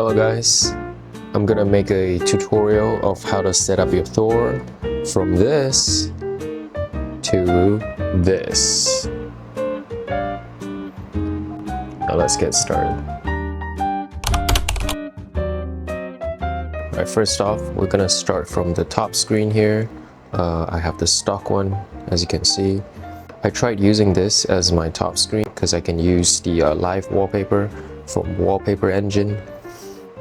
Hello guys, I'm gonna make a tutorial of how to set up your Thor from this to this. Now let's get started. Alright, first off, we're gonna start from the top screen here. I have the stock one, as you can see. I tried using this as my top screen because I can use the live wallpaper from Wallpaper Engine.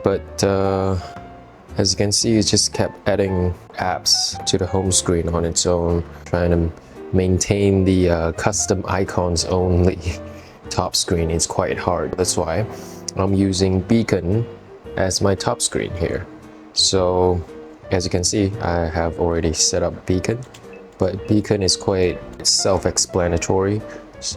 But as you can see, it just kept adding apps to the home screen on its own, trying to maintain the custom icons only top screen is quite hard. That's why I'm using Beacon as my top screen here. So as you can see, I have already set up Beacon, but Beacon is quite self-explanatory,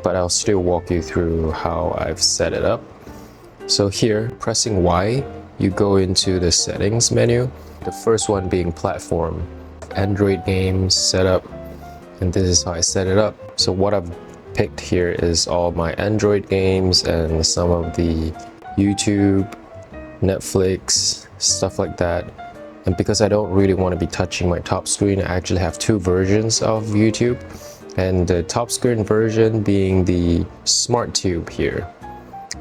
but I'll still walk you through how I've set it up. So here, pressing Y, you go into the settings menu. The first one being platform, Android games, setup, and this is how I set it up. So what I've picked here is all my Android games and some of the YouTube, Netflix, stuff like that. And because I don't really want to be touching my top screen, I actually have two versions of YouTube. And the top screen version being the Smart Tube here.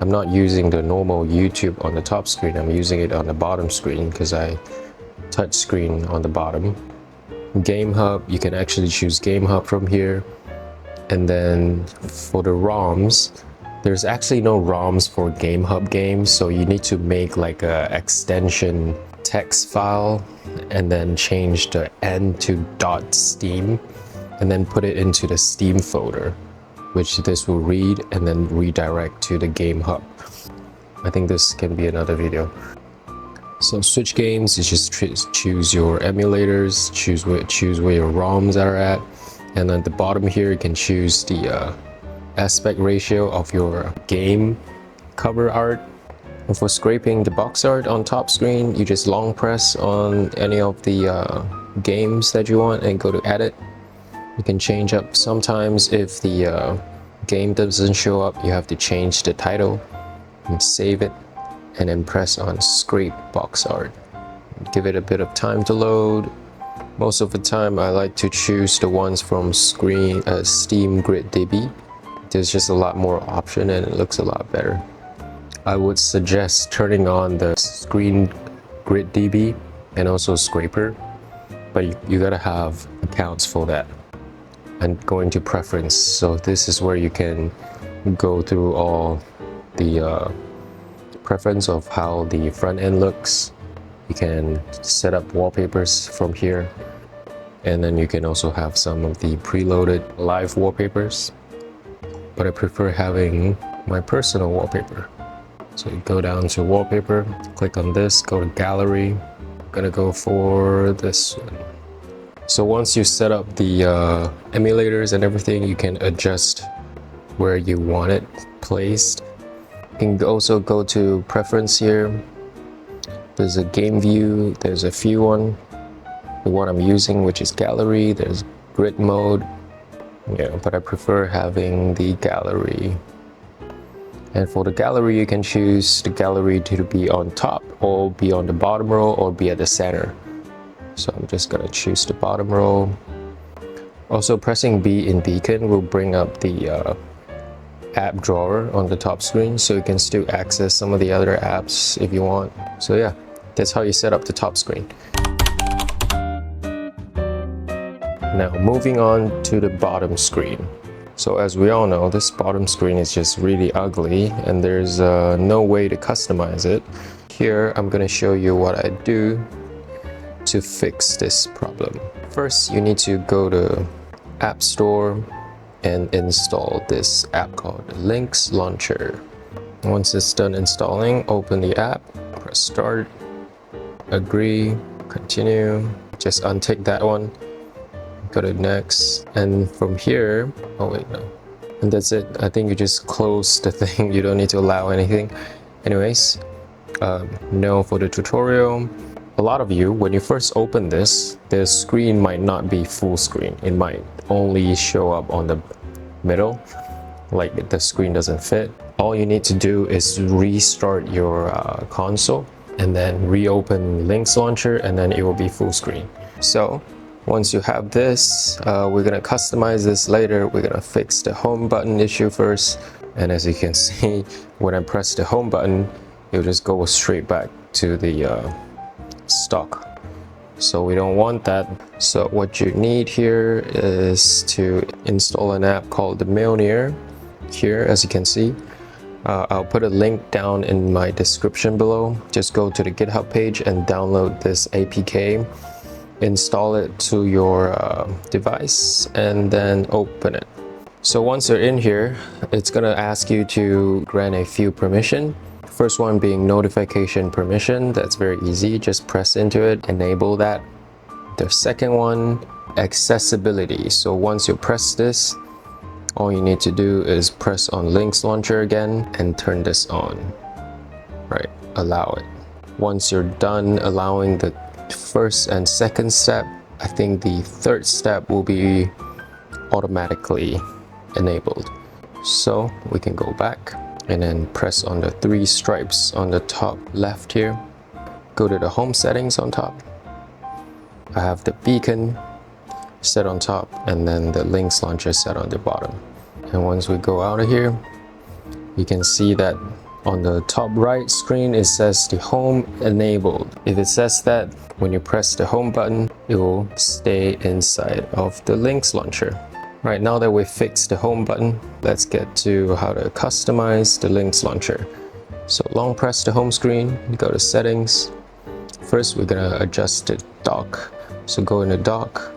I'm not using the normal YouTube on the top screen, I'm using it on the bottom screen because I touch screen on the bottom. Game Hub, you can actually choose Game Hub from here. And then for the ROMs, there's actually no ROMs for Game Hub games, so you need to make like a extension text file and then change the end to .steam and then put it into the Steam folder, which this will read and then redirect to the Game Hub. I think this can be another video. So switch games, you just choose your emulators, choose where your ROMs are at, and at the bottom here you can choose the aspect ratio of your game cover art. And for scraping the box art on top screen, you just long press on any of the games that you want and go to edit. You can change up sometimes if the game doesn't show up, you have to change the title and save it and then press on scrape box art. Give it a bit of time to load. Most of the time I like to choose the ones from Steam Grid DB. There's just a lot more option and it looks a lot better. I would suggest turning on the Screen Grid DB and also Scraper, but you gotta have accounts for that. And going to preference, so this is where you can go through all the preference of how the front end looks. You can set up wallpapers from here, and then you can also have some of the preloaded live wallpapers, but I prefer having my personal wallpaper. So you go down to wallpaper, click on this, go to gallery. I'm gonna go for this one. So once you set up the emulators and everything, you can adjust where you want it placed. You can also go to preference here. There's a game view, there's a few one. The one I'm using, which is gallery, there's grid mode. Yeah, but I prefer having the gallery. And for the gallery, you can choose the gallery to be on top or be on the bottom row or be at the center. So I'm just gonna choose the bottom row. Also, pressing B in Beacon will bring up the app drawer on the top screen, so you can still access some of the other apps if you want. So yeah, that's how you set up the top screen. Now moving on to the bottom screen. So as we all know, this bottom screen is just really ugly and there's no way to customize it. Here I'm gonna show you what I do to fix this problem. First, you need to go to App Store and install this app called Lynx Launcher. Once it's done installing, open the app, press start, agree, continue, just untick that one, go to next, and from here, oh wait, no, and that's it. I think you just close the thing, you don't need to allow anything. Anyways, no, for the tutorial, a lot of you, when you first open this, the screen might not be full screen. It might only show up on the middle, like the screen doesn't fit. All you need to do is restart your console and then reopen Lynx launcher, and then it will be full screen. So once you have this, we're gonna customize this later. We're gonna fix the home button issue first. And as you can see, when I press the home button, it'll just go straight back to the stock. So we don't want that. So what you need here is to install an app called the mjolnir here, as you can see. I'll put a link down in my description below. Just go to the GitHub page and download this APK, install it to your device, and then open it. So once you're in here, it's gonna ask you to grant a few permission. First one being notification permission. That's very easy. Just press into it, enable that. The second one, accessibility. So once you press this, all you need to do is press on Lynx launcher again and turn this on. Right, allow it. Once you're done allowing the first and second step, I think the third step will be automatically enabled. So we can go back and then press on the three stripes on the top left here. Go to the home settings on top. I have the beacon set on top, and then the Lynx launcher set on the bottom. And once we go out of here, you can see that on the top right screen it says the home enabled. If it says that, when you press the home button, it will stay inside of the Lynx launcher. Right, now that we've fixed the home button, let's get to how to customize the Lynx launcher. So long press the home screen, go to settings. First we're gonna adjust the dock. So go into dock,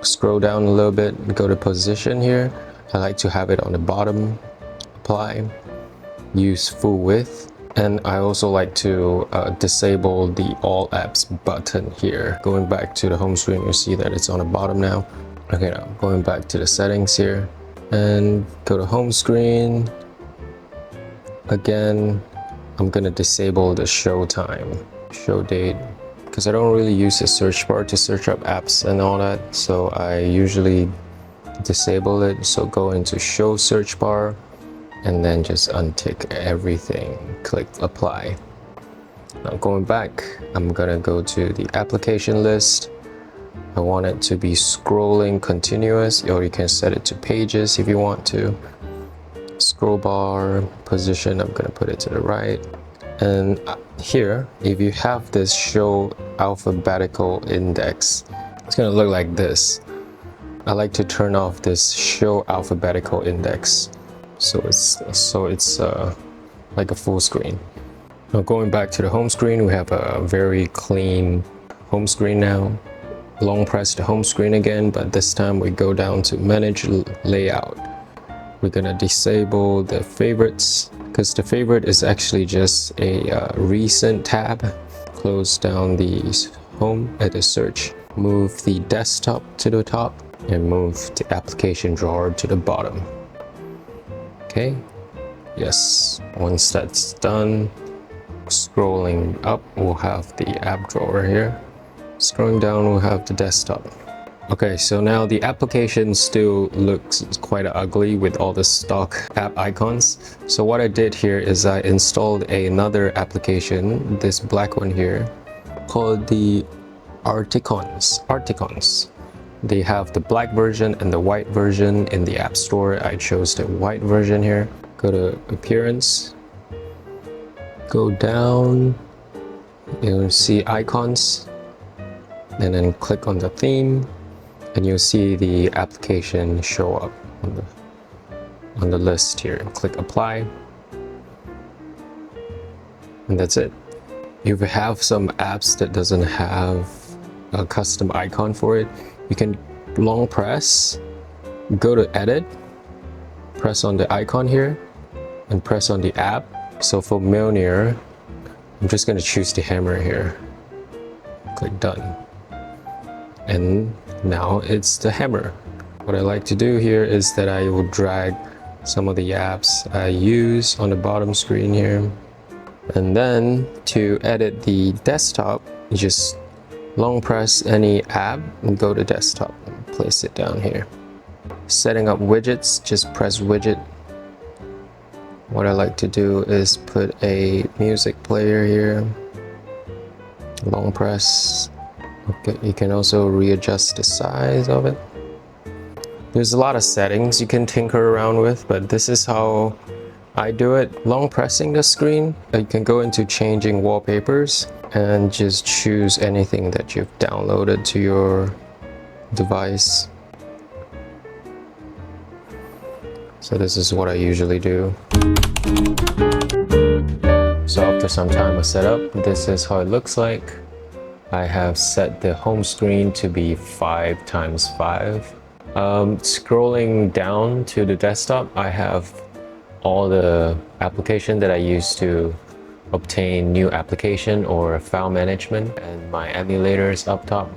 scroll down a little bit, go to position here. I like to have it on the bottom, apply, use full width. And I also like to disable the all apps button here. Going back to the home screen, you see that it's on the bottom now. Okay, now going back to the settings here and go to home screen. Again, I'm gonna disable the show time, show date, because I don't really use the search bar to search up apps and all that. So I usually disable it. So go into show search bar and then just untick everything, click apply. Now going back, I'm gonna go to the application list. I want it to be scrolling continuous, or you can set it to pages if you want to. Scroll bar position, I'm gonna put it to the right. And here, if you have this show alphabetical index, it's gonna look like this. I like to turn off this show alphabetical index, so it's like a full screen. Now going back to the home screen, we have a very clean home screen now. Long press the home screen again, but this time we go down to manage layout. We're gonna disable the favorites, because the favorite is actually just a recent tab. Close down the home at the search, move the desktop to the top, and move the application drawer to the bottom. Okay, yes, once that's done, scrolling up, we'll have the app drawer here. Scrolling down, we'll have the desktop. Okay, so now the application still looks quite ugly with all the stock app icons. So what I did here is I installed another application, this black one here, called the Articons. They have the black version and the white version in the App Store. I chose the white version here. Go to Appearance, go down, you'll see icons, and then click on the theme, and you'll see the application show up on the list here. Click apply, and that's it. If you have some apps that doesn't have a custom icon for it, you can long press, go to edit, press on the icon here, and press on the app. So for Mjolnir, I'm just going to choose the hammer here. Click done. And now it's the hammer. What I like to do here is that I will drag some of the apps I use on the bottom screen here. And then to edit the desktop, you just long press any app and go to desktop and place it down here. Setting up widgets, just press widget. What I like to do is put a music player here. long press. Okay, you can also readjust the size of it. There's a lot of settings you can tinker around with, but this is how I do it. Long pressing the screen, you can go into changing wallpapers and just choose anything that you've downloaded to your device. So this is what I usually do. So after some time of setup, this is how it looks like. I have set the home screen to be 5x5. Scrolling down to the desktop, I have all the application that I use to obtain new application or file management, and my emulators up top.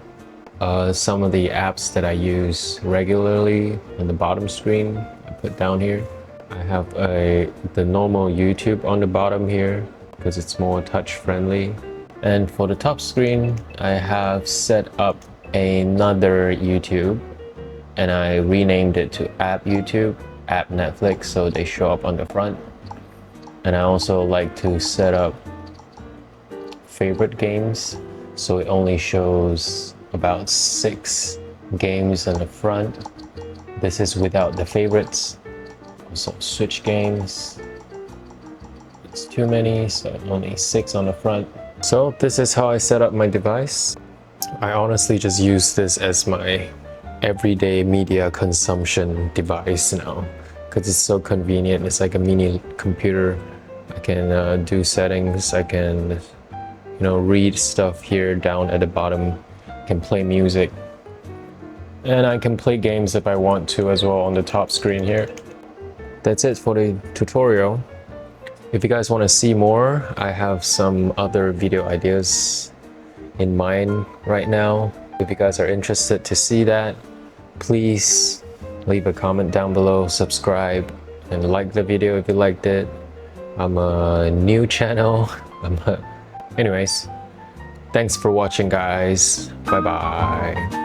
Some of the apps that I use regularly on the bottom screen, I put down here. I have the normal YouTube on the bottom here because it's more touch friendly. And for the top screen, I have set up another YouTube and I renamed it to App YouTube, App Netflix, so they show up on the front. And I also like to set up favorite games, so it only shows about 6 games on the front. This is without the favorites. Also Switch games, it's too many, so only 6 on the front. So this is how I set up my device. I honestly just use this as my everyday media consumption device now because it's so convenient. It's like a mini computer. I can do settings, I can read stuff here down at the bottom, I can play music, and I can play games if I want to as well on the top screen here. That's it for the tutorial. If you guys want to see more, I have some other video ideas in mind right now. If you guys are interested to see that, please leave a comment down below, subscribe, and like the video if you liked it. I'm a new channel. Anyways, thanks for watching, guys. Bye bye.